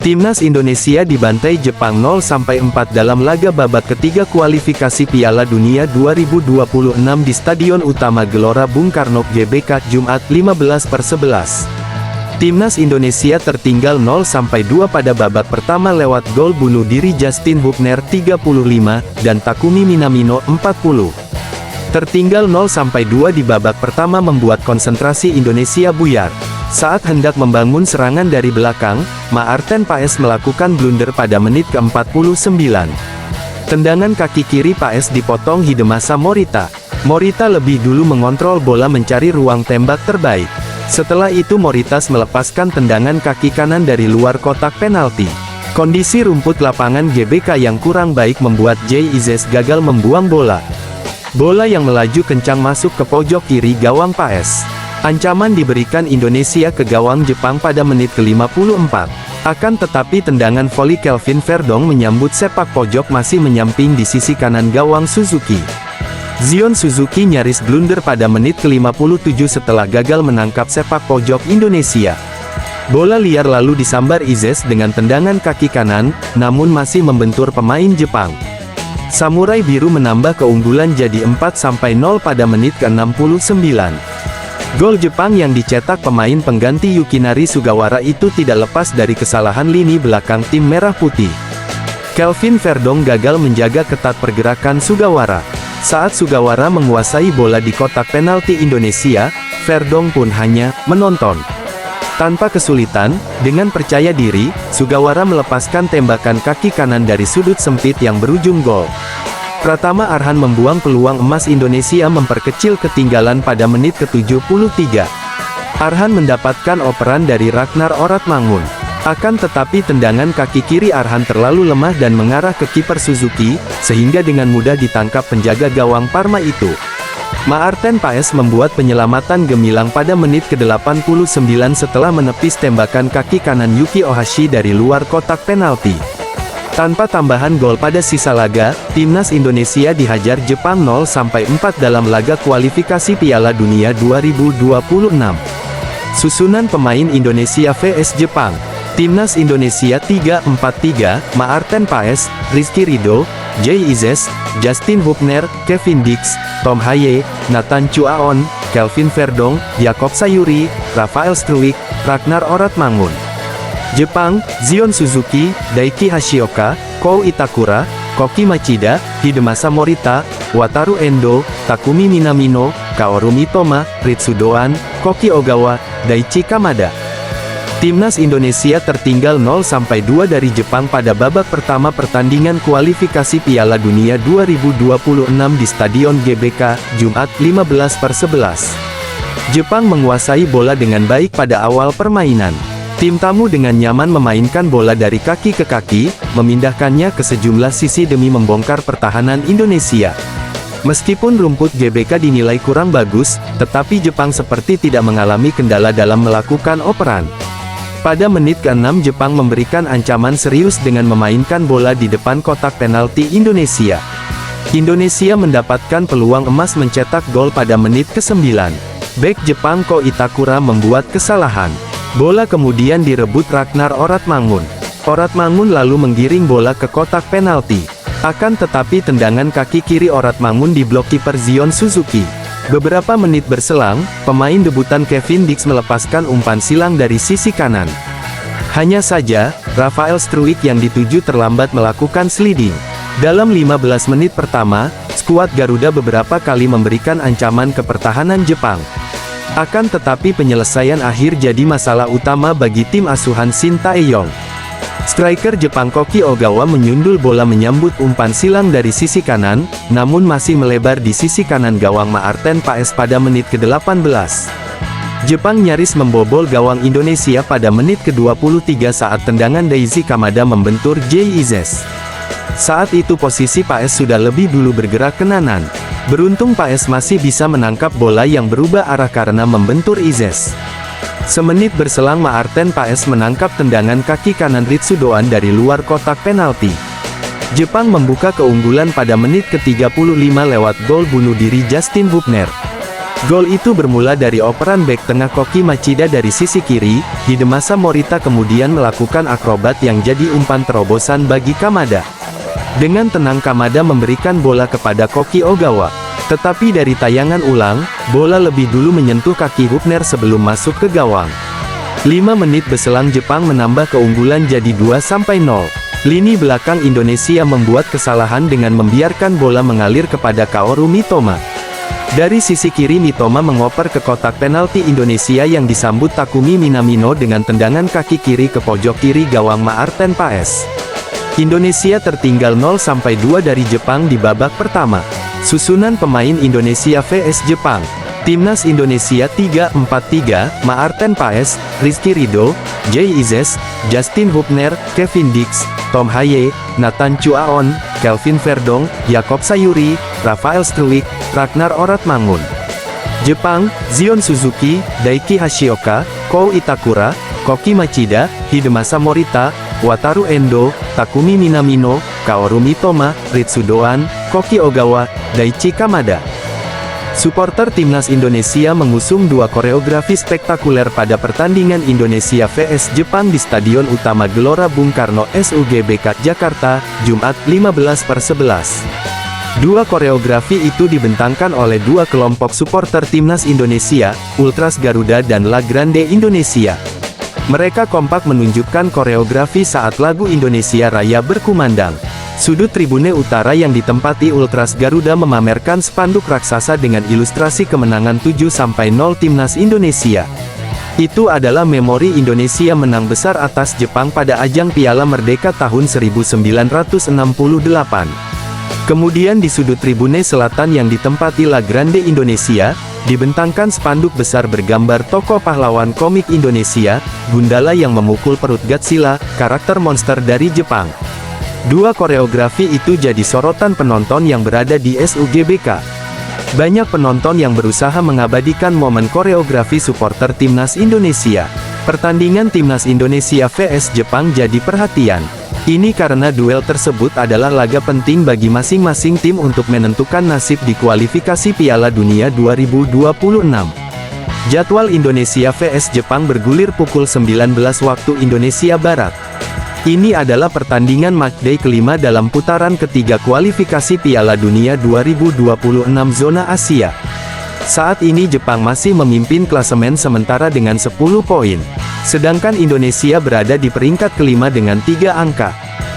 Timnas Indonesia dibantai Jepang 0-4 dalam laga babak ketiga kualifikasi Piala Dunia 2026 di Stadion Utama Gelora Bung Karno, GBK, Jumat, 15/11. Timnas Indonesia tertinggal 0-2 pada babak pertama lewat gol bunuh diri Justin Hubner 35, dan Takumi Minamino 40. Tertinggal 0-2 di babak pertama membuat konsentrasi Indonesia buyar. Saat hendak membangun serangan dari belakang, Maarten Paes melakukan blunder pada menit ke-49. Tendangan kaki kiri Paes dipotong Hidemasa Morita. Morita lebih dulu mengontrol bola mencari ruang tembak terbaik. Setelah itu Moritas melepaskan tendangan kaki kanan dari luar kotak penalti. Kondisi rumput lapangan GBK yang kurang baik membuat Jay Izes gagal membuang bola. Bola yang melaju kencang masuk ke pojok kiri gawang Paes. Ancaman diberikan Indonesia ke gawang Jepang pada menit ke-54. Akan tetapi tendangan voli Kelvin Verdong menyambut sepak pojok masih menyamping di sisi kanan gawang Suzuki. Zion Suzuki nyaris blunder pada menit ke-57 setelah gagal menangkap sepak pojok Indonesia. Bola liar lalu disambar Izes dengan tendangan kaki kanan, namun masih membentur pemain Jepang. Samurai Biru menambah keunggulan jadi 4-0 pada menit ke-69. Gol Jepang yang dicetak pemain pengganti Yukinari Sugawara itu tidak lepas dari kesalahan lini belakang tim Merah Putih. Kelvin Verdong gagal menjaga ketat pergerakan Sugawara. Saat Sugawara menguasai bola di kotak penalti Indonesia, Verdong pun hanya menonton. Tanpa kesulitan, dengan percaya diri, Sugawara melepaskan tembakan kaki kanan dari sudut sempit yang berujung gol. Pratama Arhan membuang peluang emas Indonesia memperkecil ketinggalan pada menit ke-73. Arhan mendapatkan operan dari Ragnar Oratmangun. Akan tetapi tendangan kaki kiri Arhan terlalu lemah dan mengarah ke kiper Suzuki, sehingga dengan mudah ditangkap penjaga gawang Parma itu. Maarten Paes membuat penyelamatan gemilang pada menit ke-89 setelah menepis tembakan kaki kanan Yuki Ohashi dari luar kotak penalti. Tanpa tambahan gol pada sisa laga, Timnas Indonesia dihajar Jepang 0-4 dalam laga kualifikasi Piala Dunia 2026. Susunan pemain Indonesia vs Jepang. Timnas Indonesia 3-4-3, Maarten Paes, Rizky Ridho, Jay Izes, Justin Hubner, Kevin Dix, Tom Haye, Nathan Chuaon, Kelvin Verdong, Yakob Sayuri, Rafael Struwik, Ragnar Oratmangun. Jepang, Zion Suzuki, Daiki Hashioka, Kou Itakura, Koki Machida, Hidemasa Morita, Wataru Endo, Takumi Minamino, Kaoru Mitoma, Ritsu Doan, Koki Ogawa, Daichi Kamada. Timnas Indonesia tertinggal 0-2 dari Jepang pada babak pertama pertandingan kualifikasi Piala Dunia 2026 di Stadion GBK, Jumat, 15/11. Jepang menguasai bola dengan baik pada awal permainan. Tim tamu dengan nyaman memainkan bola dari kaki ke kaki, memindahkannya ke sejumlah sisi demi membongkar pertahanan Indonesia. Meskipun rumput GBK dinilai kurang bagus, tetapi Jepang seperti tidak mengalami kendala dalam melakukan operan. Pada menit ke-6 Jepang memberikan ancaman serius dengan memainkan bola di depan kotak penalti Indonesia. Indonesia mendapatkan peluang emas mencetak gol pada menit ke-9. Bek Jepang Ko Itakura membuat kesalahan. Bola kemudian direbut Ragnar Oratmangun. Oratmangun lalu menggiring bola ke kotak penalti. Akan tetapi tendangan kaki kiri Oratmangun diblok kiper Zion Suzuki. Beberapa menit berselang, pemain debutan Kevin Dix melepaskan umpan silang dari sisi kanan. Hanya saja, Rafael Struwik yang dituju terlambat melakukan sliding. Dalam 15 menit pertama, skuad Garuda beberapa kali memberikan ancaman ke pertahanan Jepang. Akan tetapi penyelesaian akhir jadi masalah utama bagi tim asuhan Shin Tae-yong. Striker Jepang Koki Ogawa menyundul bola menyambut umpan silang dari sisi kanan, namun masih melebar di sisi kanan gawang Maarten Paes pada menit ke-18. Jepang nyaris membobol gawang Indonesia pada menit ke-23 saat tendangan Daichi Kamada membentur Jay Izes. Saat itu posisi Paes sudah lebih dulu bergerak ke kanan. Beruntung Paes masih bisa menangkap bola yang berubah arah karena membentur Izes. Semenit berselang Maarten Paes menangkap tendangan kaki kanan Ritsu Doan dari luar kotak penalti. Jepang membuka keunggulan pada menit ke-35 lewat gol bunuh diri Justin Hubner. Gol itu bermula dari operan bek tengah Koki Machida dari sisi kiri, Hidemasa Morita kemudian melakukan akrobat yang jadi umpan terobosan bagi Kamada. Dengan tenang Kamada memberikan bola kepada Koki Ogawa. Tetapi dari tayangan ulang, bola lebih dulu menyentuh kaki Hübner sebelum masuk ke gawang. 5 menit berselang Jepang menambah keunggulan jadi 2-0. Lini belakang Indonesia membuat kesalahan dengan membiarkan bola mengalir kepada Kaoru Mitoma. Dari sisi kiri Mitoma mengoper ke kotak penalti Indonesia yang disambut Takumi Minamino dengan tendangan kaki kiri ke pojok kiri gawang Maarten Paes. Indonesia tertinggal 0-2 dari Jepang di babak pertama. Susunan pemain Indonesia vs Jepang. Timnas Indonesia 3-4-3, Maarten Paes, Rizky Ridho, Jay Izes, Justin Hübner, Kevin Dix, Tom Haye, Nathan Chuaon, Kelvin Verdong, Yakob Sayuri, Rafael Struijk, Ragnar Oratmangun. Jepang, Zion Suzuki, Daiki Hashioka, Kou Itakura, Koki Machida, Hidemasa Morita, Wataru Endo, Takumi Minamino, Kaoru Mitoma, Ritsu Doan, Koki Ogawa, Daichi Kamada. Supporter Timnas Indonesia mengusung dua koreografi spektakuler pada pertandingan Indonesia vs Jepang di Stadion Utama Gelora Bung Karno SUGBK Jakarta, Jumat 15/11. Dua koreografi itu dibentangkan oleh dua kelompok supporter Timnas Indonesia, Ultras Garuda dan La Grande Indonesia. Mereka kompak menunjukkan koreografi saat lagu Indonesia Raya berkumandang. Sudut tribune utara yang ditempati Ultras Garuda memamerkan spanduk raksasa dengan ilustrasi kemenangan 7-0 Timnas Indonesia. Itu adalah memori Indonesia menang besar atas Jepang pada ajang Piala Merdeka tahun 1968. Kemudian di sudut tribune selatan yang ditempati La Grande Indonesia, dibentangkan spanduk besar bergambar tokoh pahlawan komik Indonesia, Gundala yang memukul perut Godzilla, karakter monster dari Jepang. Dua koreografi itu jadi sorotan penonton yang berada di SUGBK. Banyak penonton yang berusaha mengabadikan momen koreografi supporter Timnas Indonesia. Pertandingan Timnas Indonesia vs Jepang jadi perhatian. Ini karena duel tersebut adalah laga penting bagi masing-masing tim untuk menentukan nasib di kualifikasi Piala Dunia 2026. Jadwal Indonesia vs Jepang bergulir pukul 19 waktu Indonesia Barat. Ini adalah pertandingan matchday kelima dalam putaran ketiga kualifikasi Piala Dunia 2026 zona Asia. Saat ini Jepang masih memimpin klasemen sementara dengan 10 poin. Sedangkan Indonesia berada di peringkat kelima dengan 3 angka.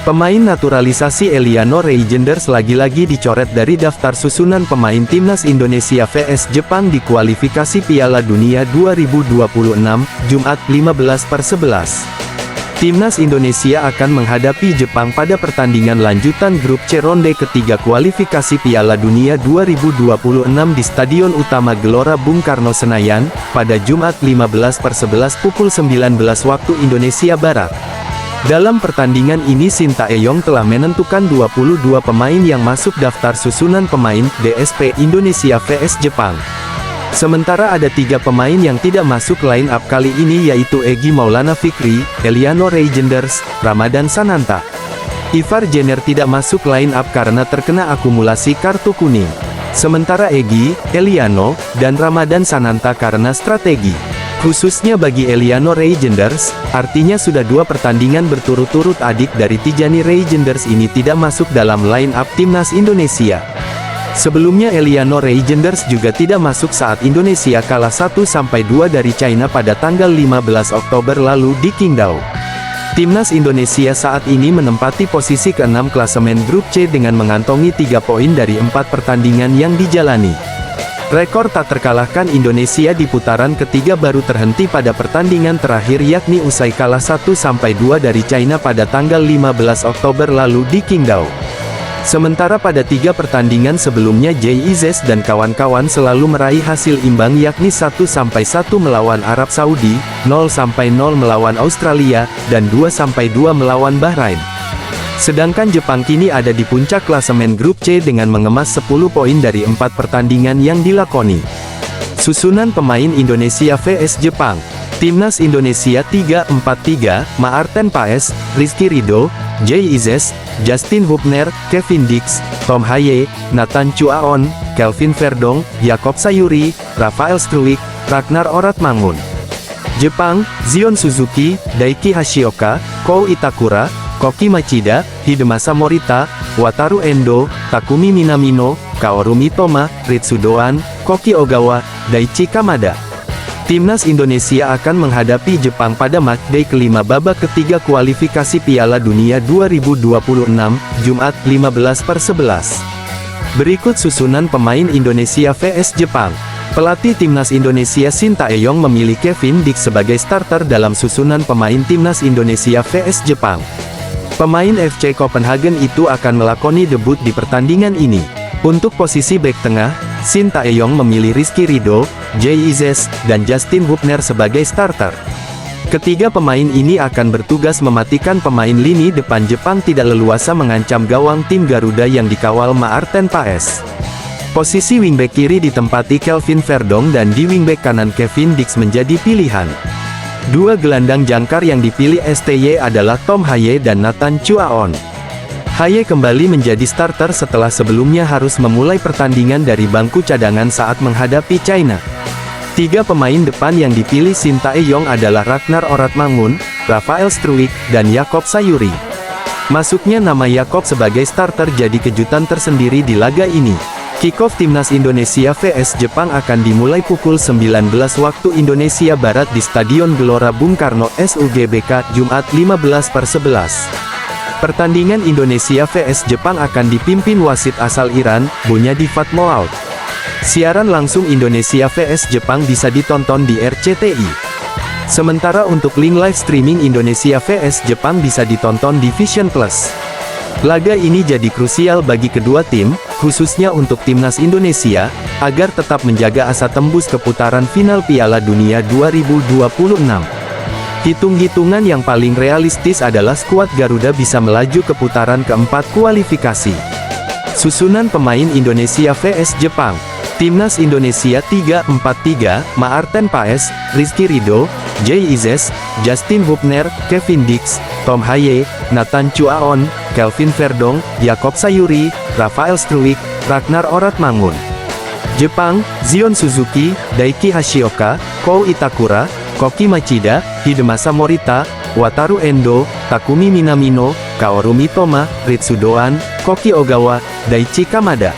Pemain naturalisasi Eliano Reijenders lagi-lagi dicoret dari daftar susunan pemain Timnas Indonesia vs Jepang di kualifikasi Piala Dunia 2026, Jumat 15/11. Timnas Indonesia akan menghadapi Jepang pada pertandingan lanjutan grup C ronde ketiga kualifikasi Piala Dunia 2026 di Stadion Utama Gelora Bung Karno Senayan, pada Jumat 15/11 pukul 19 waktu Indonesia Barat. Dalam pertandingan ini Sintayong telah menentukan 22 pemain yang masuk daftar susunan pemain DSP Indonesia vs Jepang. Sementara ada 3 pemain yang tidak masuk line up kali ini yaitu Egy Maulana Fikri, Eliano Reijenders, Ramadan Sananta. Ivar Jenner tidak masuk line up karena terkena akumulasi kartu kuning. Sementara Egy, Eliano, dan Ramadan Sananta karena strategi. Khususnya bagi Eliano Reijenders, artinya sudah 2 pertandingan berturut-turut adik dari Tijani Reijenders ini tidak masuk dalam line up Timnas Indonesia. Sebelumnya Eliano Reijenders juga tidak masuk saat Indonesia kalah 1-2 dari China pada tanggal 15 Oktober lalu di Qingdao. Timnas Indonesia saat ini menempati posisi ke-6 klasemen grup C dengan mengantongi 3 poin dari 4 pertandingan yang dijalani. Rekor tak terkalahkan Indonesia di putaran ketiga baru terhenti pada pertandingan terakhir yakni usai kalah 1-2 dari China pada tanggal 15 Oktober lalu di Qingdao. Sementara pada 3 pertandingan sebelumnya Jay Izes dan kawan-kawan selalu meraih hasil imbang yakni 1-1 melawan Arab Saudi, 0-0 melawan Australia, dan 2-2 melawan Bahrain. Sedangkan Jepang kini ada di puncak klasemen grup C dengan mengemas 10 poin dari 4 pertandingan yang dilakoni. Susunan pemain Indonesia vs Jepang. Timnas Indonesia 3-4-3, Maarten Paes, Rizky Ridho, Jay Izes, Justin Hübner, Kevin Dix, Tom Haye, Nathan Chuaon, Kelvin Verdong, Yakob Sayuri, Rafael Struwik, Ragnar Oratmangun. Jepang, Zion Suzuki, Daiki Hashioka, Kou Itakura, Koki Machida, Hidemasa Morita, Wataru Endo, Takumi Minamino, Kaoru Mitoma, Ritsu Doan, Koki Ogawa, Daichi Kamada. Timnas Indonesia akan menghadapi Jepang pada matchday kelima babak ketiga kualifikasi Piala Dunia 2026, Jumat 15/11. Berikut susunan pemain Indonesia vs Jepang. Pelatih Timnas Indonesia Sintayong memilih Kevin Dix sebagai starter dalam susunan pemain Timnas Indonesia vs Jepang. Pemain FC Copenhagen itu akan melakoni debut di pertandingan ini. Untuk posisi bek tengah, Sintayong memilih Rizky Ridho, Jay Izes, dan Justin Hubner sebagai starter. Ketiga pemain ini akan bertugas mematikan pemain lini depan Jepang tidak leluasa mengancam gawang tim Garuda yang dikawal Maarten Paes. Posisi wingback kiri ditempati Kelvin Verdong dan di wingback kanan Kevin Dix menjadi pilihan. Dua gelandang jangkar yang dipilih STY adalah Tom Haye dan Nathan Chuaon. Haye kembali menjadi starter setelah sebelumnya harus memulai pertandingan dari bangku cadangan saat menghadapi China. Tiga pemain depan yang dipilih Sintayong adalah Ragnar Oratmangun, Rafael Struwik, dan Yakob Sayuri. Masuknya nama Yakob sebagai starter jadi kejutan tersendiri di laga ini. Kick-off Timnas Indonesia vs Jepang akan dimulai pukul 19 waktu Indonesia Barat di Stadion Gelora Bung Karno SUGBK, Jumat 15/11. Pertandingan Indonesia vs Jepang akan dipimpin wasit asal Iran, Bunyadi Fatmoaud. Siaran langsung Indonesia vs Jepang bisa ditonton di RCTI. Sementara untuk link live streaming Indonesia vs Jepang bisa ditonton di Vision Plus. Laga ini jadi krusial bagi kedua tim, khususnya untuk Timnas Indonesia, agar tetap menjaga asa tembus ke putaran final Piala Dunia 2026. Hitung-hitungan yang paling realistis adalah skuad Garuda bisa melaju ke putaran keempat kualifikasi. Susunan pemain Indonesia vs Jepang. Timnas Indonesia 3-4-3, Maarten Paes, Rizky Ridho, Jay Izes, Justin Hubner, Kevin Dix, Tom Haye, Nathan Chuaon, Kelvin Verdong, Yakob Sayuri, Rafael Struwik, Ragnar Oratmangun. Jepang, Zion Suzuki, Daiki Hashioka, Kou Itakura, Koki Machida, Hidemasa Morita, Wataru Endo, Takumi Minamino, Kaoru Mitoma, Ritsu Doan, Koki Ogawa, Daichi Kamada.